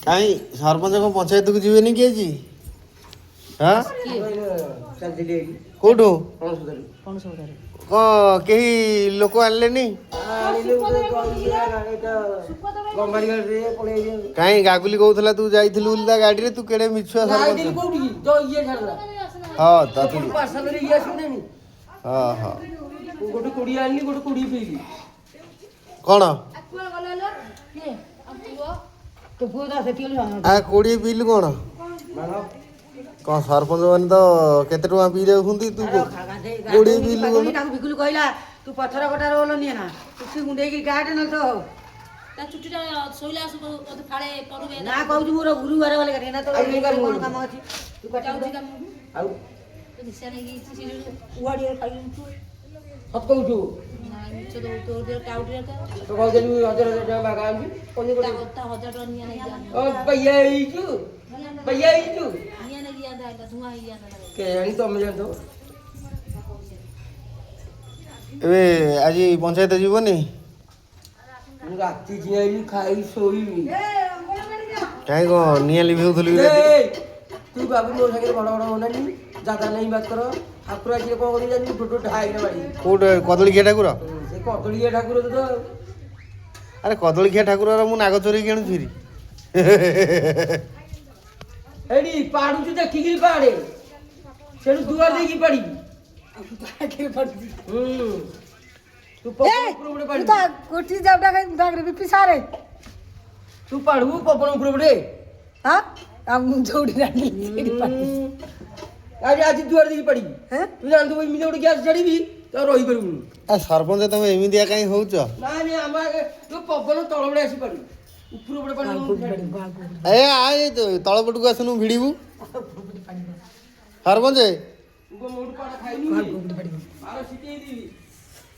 କାହିଁ ସରପଞ୍ଚ କଣ ପଞ୍ଚାୟତକୁ ଯିବେନି କି ଆଜି? ହଁ କୋଉଠୁ କଣ କେହି ଲୋକ ଆଣିଲେନି? କାହିଁ ଗାଗୁଲି କହୁଥିଲା ତୁ ଯାଇଥିଲୁ ବୋଲି ତା ଗାଡିରେ, ତୁ କେଡେ ମିଛୁଆ ସରପଞ୍ଚ। ହଁ ହଁ ଗୋଟେ କୋଡିଏ ଆଣିଲି, ଗୋଟେ କୋଡିଏ ପିଇଲି। କଣ କୋଡିଏ ପିଇଲୁ କଣ? କଣ ସରପଞ୍ଚ ମାନେ ତ କେତେ ଟଙ୍କା ପିଇ ଯାଉଛନ୍ତି, ତୁ କୋଡିଏ ପିଇଲୁ କଣ? ବିକୁଲୁ କହିଲା ତୁ ପଥର କଟା ରୋଲ ନିଏ ନା, ଚୁଟି ଗୁଣ୍ଡେଇକି ଗାଁଟେ ନ ତ ନା କହୁଛୁ ମୋର ଗୁରୁବାର ଗଲେ କାଟେ ନା, ତୋର କଣ କାମ ଅଛି? ତୁ କାଟିବୁ ଆଉ ସତ କହୁଛୁ। ଏବେ ଆଜି ପଞ୍ଚାୟତ ଯିବନି? ରାତି ଯିଆଇଲି ଖାଇ ଶୋଇବି। କାହିଁ କଣ ନିଆଁ ଲିଭେଉଥିଲୁ? ତୁ ବାବୁ ମୋ ସାଙ୍ଗରେ ବଡ ବଡ ହଉନାନି, ଜାଗା ନାହିଁ ବାତ କର। ଠାକୁର ଆସିଲେ କଣ କରି ଜାଣିଛୁ? ଟୋଟୋ ଢାଇରେ ବାଡି କୋଉଠି କଦଳୀଖିଆ ଠାକୁର? ସେ କଦଳୀଆ ଠାକୁର ତ। ଆରେ କଦଳୀଖିଆ ଠାକୁରର ମୁଁ ନାଗ ଚୋରେଇକି ଆଣୁଛି। ଏଠି ପାଡୁଛୁ ଦେଖିକିରି ପାଡେ, ସେଠୁ ଦୁଆର ଦେଇକି ପାଡିବି। ତୁ ପାଢୁ ପବନ ଉପରେ ଗୋଟେ ଆଜି ଦୁଆର ଦେଇକି ପାଡିବି। ତୁ ଜାଣିଥିବୁ ଏମିତି ଗୋଟେ ଗ୍ୟାସ ଛାଡିବି ତ ରହିପାରିବୁନି। ସରପଞ୍ଚ ତମେ ଏମିତିଆ କାହିଁ ହଉଛ? ନାଇଁ ଆମ ପବନ ତଳ ବଳେ ଆସି ପାଡିବୁ, ଉପର ଗୋଟେ ପାଣି ତଳ ପଟକୁ ଆସୁନୁ ଭିଡିବୁ। ସରପଞ୍ଚ ଖାଇନି